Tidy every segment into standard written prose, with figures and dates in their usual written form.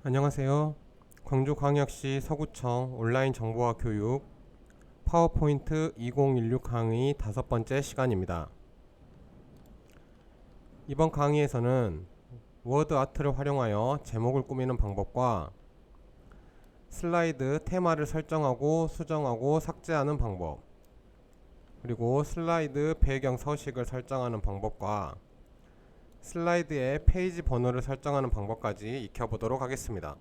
안녕하세요. 광주광역시 서구청 온라인 정보화 교육 파워포인트 2016 강의 5번째 시간입니다. 이번 강의에서는 워드 아트를 활용하여 제목을 꾸미는 방법과 슬라이드 테마를 설정하고 수정하고 삭제하는 방법, 그리고 슬라이드 배경 서식을 설정하는 방법과 슬라이드의 페이지 번호를 설정하는 방법까지 익혀보도록 하겠습니다.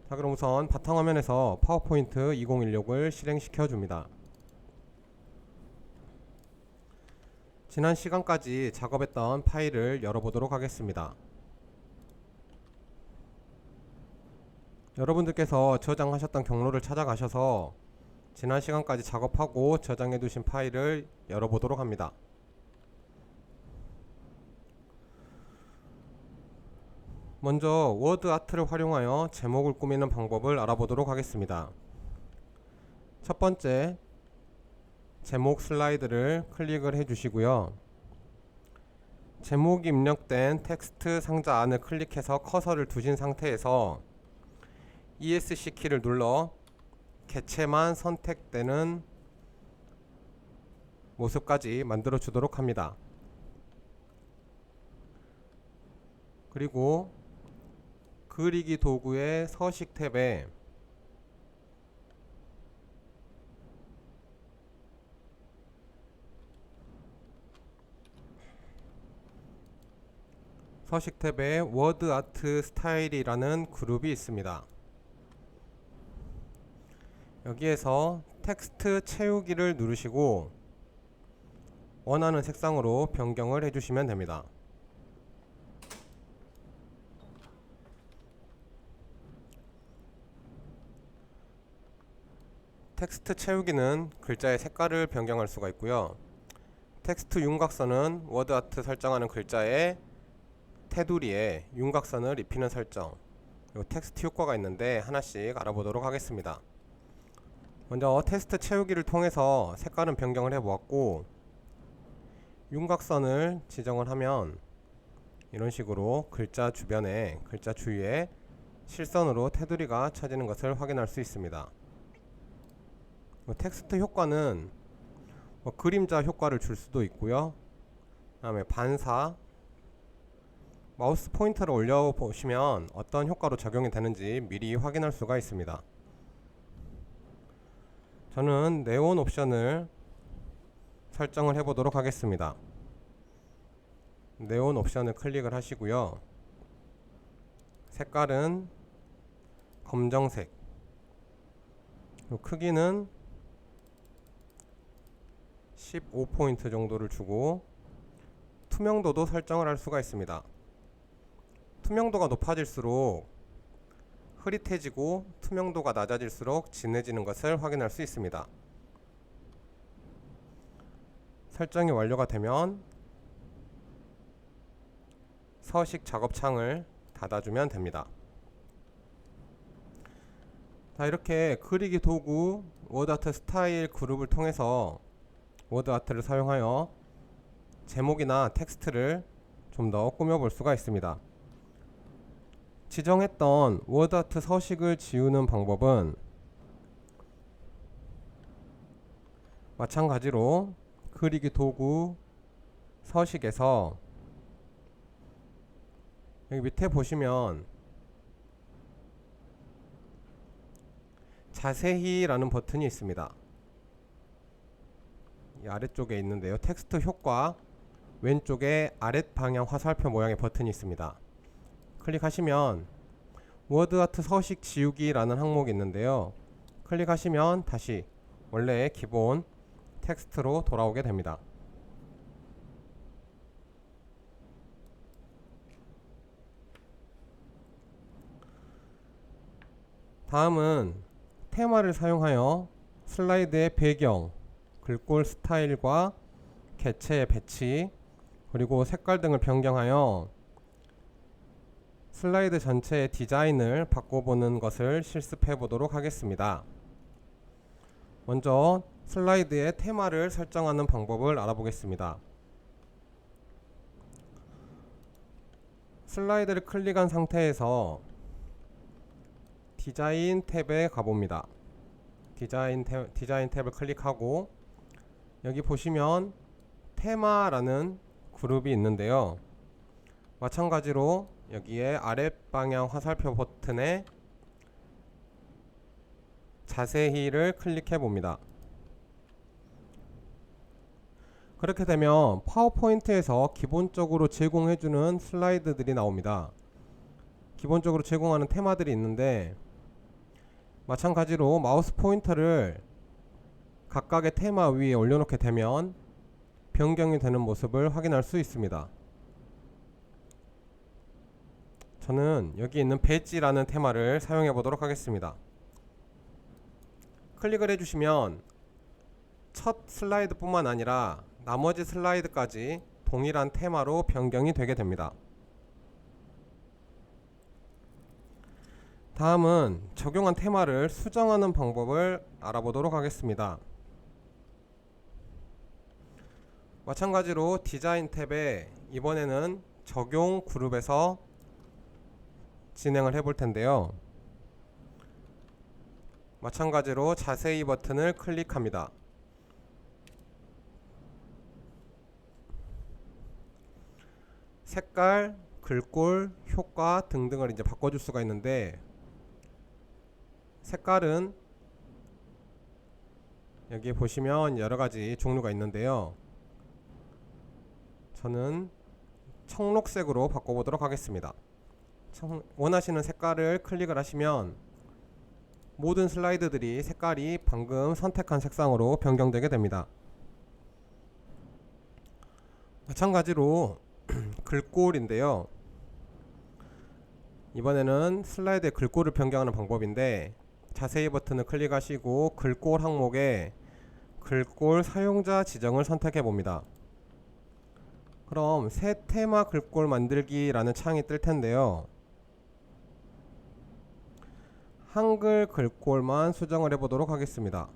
자, 그럼 우선 바탕화면에서 파워포인트 2016을 실행시켜 줍니다. 지난 시간까지 작업했던 파일을 열어보도록 하겠습니다. 여러분들께서 저장하셨던 경로를 찾아가셔서 지난 시간까지 작업하고 저장해 두신 파일을 열어보도록 합니다. 먼저 워드 아트를 활용하여 제목을 꾸미는 방법을 알아보도록 하겠습니다. 첫 번째, 제목 슬라이드를 클릭을 해 주시고요. 제목이 입력된 텍스트 상자 안을 클릭해서 커서를 두신 상태에서 ESC 키를 눌러 개체만 선택되는 모습까지 만들어 주도록 합니다. 그리고 그리기 도구의 서식 탭에 서식 탭에 워드 아트 스타일이라는 그룹이 있습니다. 여기에서 텍스트 채우기를 누르시고 원하는 색상으로 변경을 해주시면 됩니다. 텍스트 채우기는 글자의 색깔을 변경할 수가 있고요. 텍스트 윤곽선은 워드 아트 설정하는 글자의 테두리에 윤곽선을 입히는 설정, 그리고 텍스트 효과가 있는데 하나씩 알아보도록 하겠습니다. 먼저 텍스트 채우기를 통해서 색깔은 변경을 해보았고, 윤곽선을 지정을 하면 이런 식으로 글자 주변에, 글자 주위에 실선으로 테두리가 쳐지는 것을 확인할 수 있습니다. 텍스트 효과는 그림자 효과를 줄 수도 있고요. 그 다음에 반사, 마우스 포인터를 올려 보시면 어떤 효과로 적용이 되는지 미리 확인할 수가 있습니다. 저는 네온 옵션을 설정을 해 보도록 하겠습니다. 네온 옵션을 클릭을 하시고요. 색깔은 검정색, 크기는 15포인트 정도를 주고 투명도도 설정을 할 수가 있습니다. 투명도가 높아질수록 흐릿해지고 투명도가 낮아질수록 진해지는 것을 확인할 수 있습니다. 설정이 완료가 되면 서식 작업창을 닫아주면 됩니다. 자, 이렇게 그리기 도구 워드 아트 스타일 그룹을 통해서 워드 아트를 사용하여 제목이나 텍스트를 좀 더 꾸며볼 수가 있습니다. 지정했던 워드 아트 서식을 지우는 방법은 마찬가지로 그리기 도구 서식에서 여기 밑에 보시면 자세히 라는 버튼이 있습니다. 이 아래쪽에 있는데요. 텍스트 효과 왼쪽에 아랫 방향 화살표 모양의 버튼이 있습니다. 클릭하시면 워드 아트 서식 지우기 라는 항목이 있는데요. 클릭하시면 다시 원래의 기본 텍스트로 돌아오게 됩니다. 다음은 테마를 사용하여 슬라이드의 배경, 글꼴 스타일과 개체의 배치, 그리고 색깔 등을 변경하여 슬라이드 전체의 디자인을 바꿔보는 것을 실습해 보도록 하겠습니다. 먼저 슬라이드의 테마를 설정하는 방법을 알아보겠습니다. 슬라이드를 클릭한 상태에서 디자인 탭에 가봅니다. 디자인 탭을 클릭하고 여기 보시면 테마라는 그룹이 있는데요. 마찬가지로 여기에 아랫방향 화살표 버튼에 자세히를 클릭해 봅니다. 그렇게 되면 파워포인트에서 기본적으로 제공해주는 슬라이드들이 나옵니다. 기본적으로 제공하는 테마들이 있는데 마찬가지로 마우스 포인터를 각각의 테마 위에 올려놓게 되면 변경이 되는 모습을 확인할 수 있습니다. 저는 여기 있는 배지라는 테마를 사용해 보도록 하겠습니다. 클릭을 해주시면 첫 슬라이드 뿐만 아니라 나머지 슬라이드까지 동일한 테마로 변경이 되게 됩니다. 다음은 적용한 테마를 수정하는 방법을 알아보도록 하겠습니다. 마찬가지로 디자인 탭에 이번에는 적용 그룹에서 진행을 해볼 텐데요. 마찬가지로 자세히 버튼을 클릭합니다. 색깔, 글꼴, 효과 등등을 이제 바꿔줄 수가 있는데 색깔은 여기 보시면 여러가지 종류가 있는데요. 저는 청록색으로 바꿔보도록 하겠습니다. 원하시는 색깔을 클릭을 하시면 모든 슬라이드들이 색깔이 방금 선택한 색상으로 변경되게 됩니다. 마찬가지로 글꼴인데요. 이번에는 슬라이드의 글꼴을 변경하는 방법인데 자세히 버튼을 클릭하시고 글꼴 항목에 글꼴 사용자 지정을 선택해 봅니다. 그럼 새 테마 글꼴 만들기라는 창이 뜰 텐데요. 한글 글꼴만 수정을 해보도록 하겠습니다.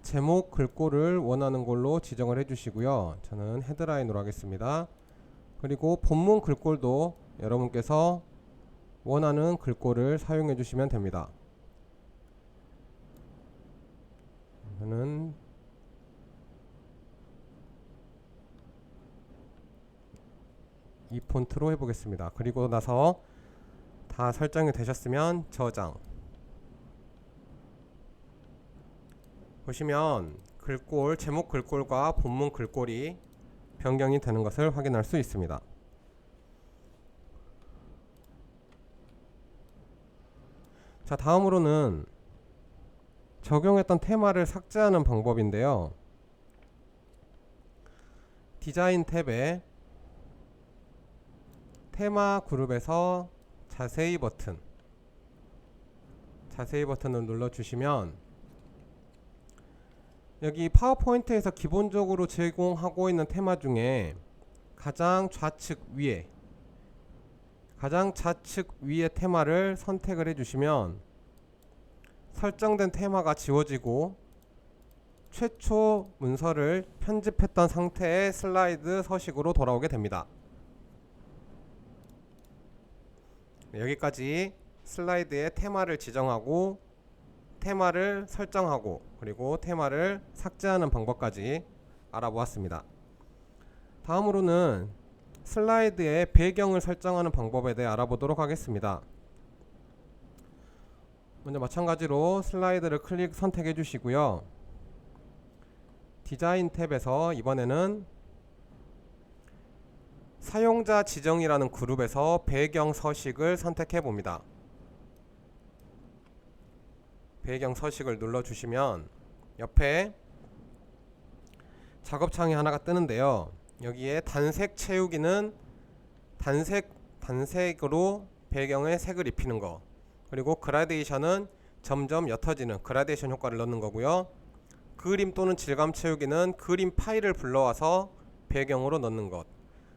제목 글꼴을 원하는 걸로 지정을 해주시고요. 저는 헤드라인으로 하겠습니다. 그리고 본문 글꼴도 여러분께서 원하는 글꼴을 사용해 주시면 됩니다. 저는 이 폰트로 해보겠습니다. 그리고 나서 다 설정이 되셨으면 저장. 보시면 글꼴, 제목 글꼴과 본문 글꼴이 변경이 되는 것을 확인할 수 있습니다. 자, 다음으로는 적용했던 테마를 삭제하는 방법인데요. 디자인 탭에 테마 그룹에서 자세히 버튼을 눌러주시면 여기 파워포인트에서 기본적으로 제공하고 있는 테마 중에 가장 좌측 위에 테마를 선택을 해주시면 설정된 테마가 지워지고 최초 문서를 편집했던 상태의 슬라이드 서식으로 돌아오게 됩니다. 네, 여기까지 슬라이드의 테마를 지정하고 테마를 설정하고 그리고 테마를 삭제하는 방법까지 알아보았습니다. 다음으로는 슬라이드의 배경을 설정하는 방법에 대해 알아보도록 하겠습니다. 먼저 마찬가지로 슬라이드를 선택해 주시고요. 디자인 탭에서 이번에는 사용자 지정이라는 그룹에서 배경 서식을 선택해 봅니다. 배경 서식을 눌러주시면 옆에 작업창이 하나가 뜨는데요. 여기에 단색 채우기는 단색으로 배경에 색을 입히는 거, 그리고 그라데이션은 점점 옅어지는 그라데이션 효과를 넣는 거고요. 그림 또는 질감 채우기는 그림 파일을 불러와서 배경으로 넣는 것.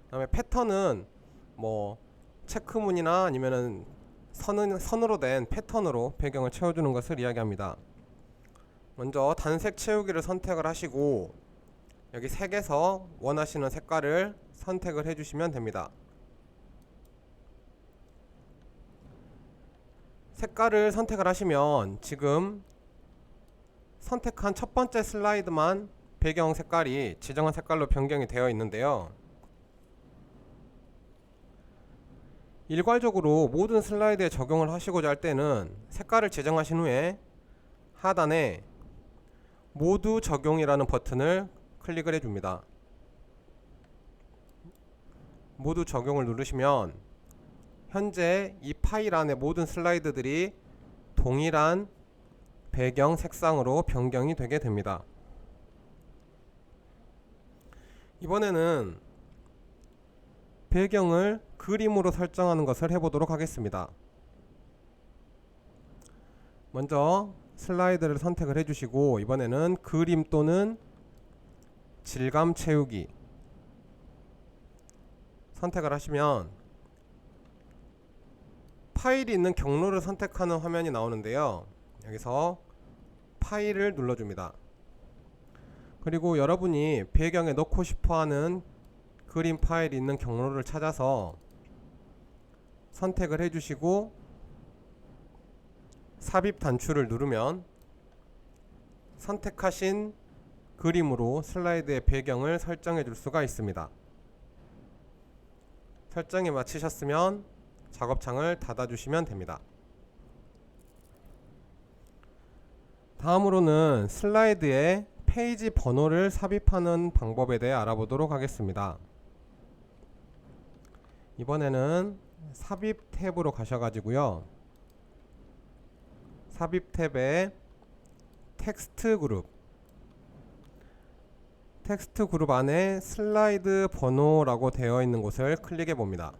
그 다음에 패턴은 뭐 체크무늬나 아니면은 선으로 된 패턴으로 배경을 채워주는 것을 이야기합니다. 먼저 단색 채우기를 선택을 하시고 여기 색에서 원하시는 색깔을 선택을 해주시면 됩니다. 색깔을 선택을 하시면 지금 선택한 첫 번째 슬라이드만 배경 색깔이 지정한 색깔로 변경이 되어 있는데요. 일괄적으로 모든 슬라이드에 적용을 하시고자 할 때는 색깔을 지정하신 후에 하단에 모두 적용이라는 버튼을 클릭을 해줍니다. 모두 적용을 누르시면 현재 이 파일 안의 모든 슬라이드들이 동일한 배경 색상으로 변경이 되게 됩니다. 이번에는 배경을 그림으로 설정하는 것을 해보도록 하겠습니다. 먼저 슬라이드를 선택을 해주시고 이번에는 그림 또는 질감 채우기 선택을 하시면 파일이 있는 경로를 선택하는 화면이 나오는데요. 여기서 파일을 눌러줍니다. 그리고 여러분이 배경에 넣고 싶어하는 그림 파일이 있는 경로를 찾아서 선택을 해주시고 삽입 단추를 누르면 선택하신 그림으로 슬라이드의 배경을 설정해 줄 수가 있습니다. 설정이 마치셨으면 작업창을 닫아 주시면 됩니다. 다음으로는 슬라이드에 페이지 번호를 삽입하는 방법에 대해 알아보도록 하겠습니다. 이번에는 삽입 탭으로 가셔가지고요. 삽입 탭에 텍스트 그룹 안에 슬라이드 번호라고 되어 있는 곳을 클릭해 봅니다.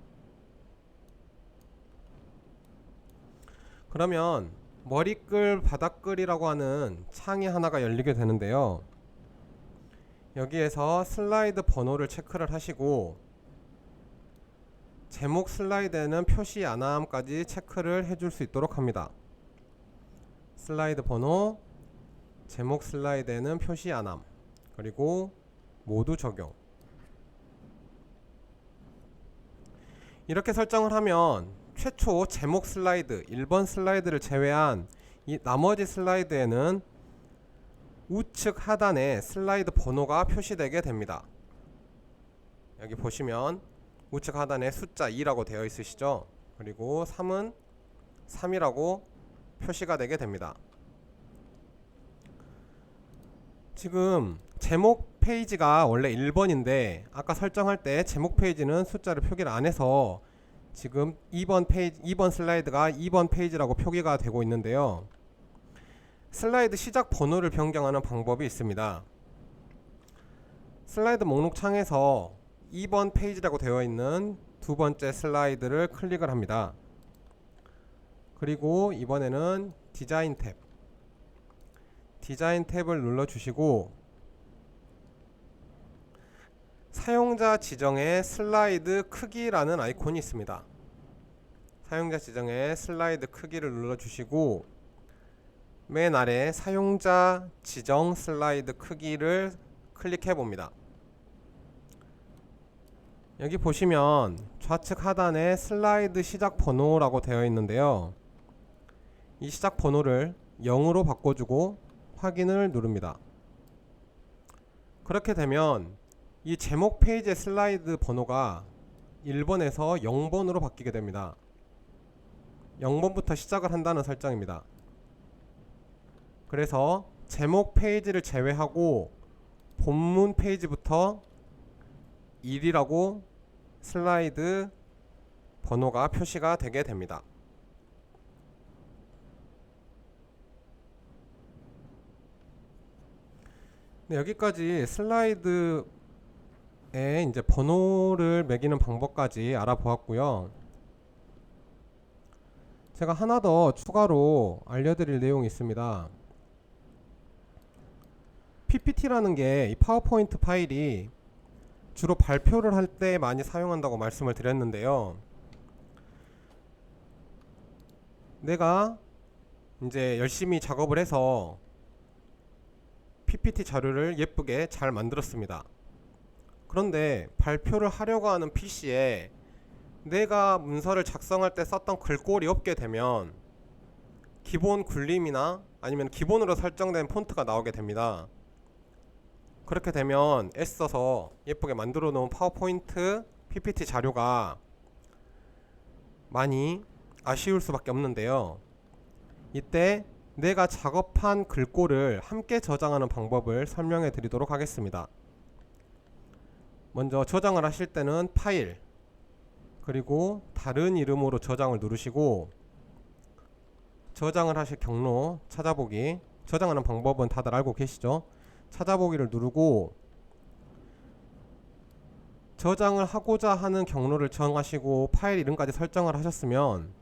그러면 머리글 바닥글이라고 하는 창이 하나가 열리게 되는데요. 여기에서 슬라이드 번호를 체크를 하시고 제목 슬라이드에는 표시 안함까지 체크를 해줄 수 있도록 합니다. 슬라이드 번호, 제목 슬라이드에는 표시 안함, 그리고 모두 적용. 이렇게 설정을 하면 최초 제목 슬라이드 1번 슬라이드를 제외한 이 나머지 슬라이드에는 우측 하단에 슬라이드 번호가 표시되게 됩니다. 여기 보시면 우측 하단에 숫자 2라고 되어 있으시죠. 그리고 3은 3이라고 표시가 되게 됩니다. 지금 제목 페이지가 원래 1번인데 아까 설정할 때 제목 페이지는 숫자를 표기를 안 해서 지금 2번 슬라이드가 2번 페이지라고 표기가 되고 있는데요. 슬라이드 시작 번호를 변경하는 방법이 있습니다. 슬라이드 목록 창에서 2번 페이지라고 되어 있는 두 번째 슬라이드를 클릭을 합니다. 그리고 이번에는 디자인 탭을 눌러주시고 사용자 지정의 슬라이드 크기라는 아이콘이 있습니다. 사용자 지정의 슬라이드 크기를 눌러주시고 맨 아래 사용자 지정 슬라이드 크기를 클릭해 봅니다. 여기 보시면 좌측 하단에 슬라이드 시작 번호라고 되어 있는데요. 이 시작 번호를 0으로 바꿔주고 확인을 누릅니다. 그렇게 되면 이 제목 페이지의 슬라이드 번호가 1번에서 0번으로 바뀌게 됩니다. 0번부터 시작을 한다는 설정입니다. 그래서 제목 페이지를 제외하고 본문 페이지부터 1이라고 슬라이드 번호가 표시가 되게 됩니다. 네, 여기까지 슬라이드에 이제 번호를 매기는 방법까지 알아보았고요. 제가 하나 더 추가로 알려드릴 내용이 있습니다. PPT라는 게 이 파워포인트 파일이 주로 발표를 할 때 많이 사용한다고 말씀을 드렸는데요. 내가 이제 열심히 작업을 해서 PPT 자료를 예쁘게 잘 만들었습니다. 그런데 발표를 하려고 하는 PC에 내가 문서를 작성할 때 썼던 글꼴이 없게 되면 기본 굴림이나 아니면 기본으로 설정된 폰트가 나오게 됩니다. 그렇게 되면 애써서 예쁘게 만들어 놓은 파워포인트 PPT 자료가 많이 아쉬울 수밖에 없는데요. 이때 내가 작업한 글꼴을 함께 저장하는 방법을 설명해 드리도록 하겠습니다. 먼저 저장을 하실 때는 파일, 그리고 다른 이름으로 저장을 누르시고 저장을 하실 경로 찾아보기, 저장하는 방법은 다들 알고 계시죠? 찾아보기를 누르고 저장을 하고자 하는 경로를 정하시고 파일 이름까지 설정을 하셨으면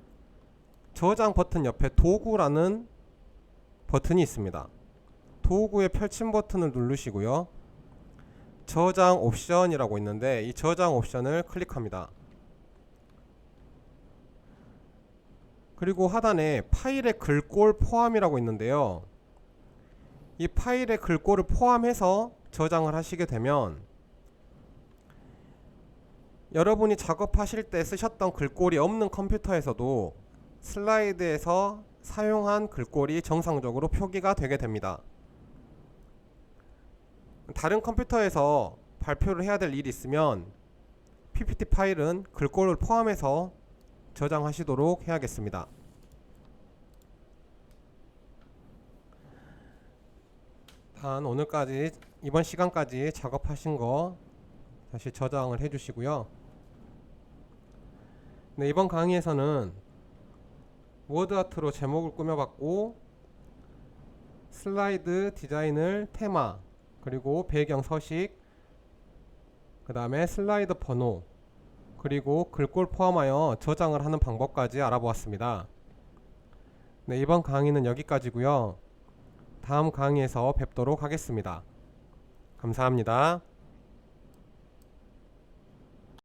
저장 버튼 옆에 도구라는 버튼이 있습니다. 도구의 펼침 버튼을 누르시고요. 저장 옵션이라고 있는데 이 저장 옵션을 클릭합니다. 그리고 하단에 파일의 글꼴 포함이라고 있는데요. 이 파일의 글꼴을 포함해서 저장을 하시게 되면 여러분이 작업하실 때 쓰셨던 글꼴이 없는 컴퓨터에서도 슬라이드에서 사용한 글꼴이 정상적으로 표기가 되게 됩니다. 다른 컴퓨터에서 발표를 해야 될 일이 있으면 PPT 파일은 글꼴을 포함해서 저장하시도록 해야겠습니다. 단 오늘까지 이번 시간까지 작업하신 거 다시 저장을 해주시고요. 네, 이번 강의에서는 워드아트로 제목을 꾸며봤고 슬라이드 디자인을 테마, 그리고 배경 서식, 그 다음에 슬라이드 번호, 그리고 글꼴 포함하여 저장을 하는 방법까지 알아보았습니다. 네, 이번 강의는 여기까지고요. 다음 강의에서 뵙도록 하겠습니다. 감사합니다.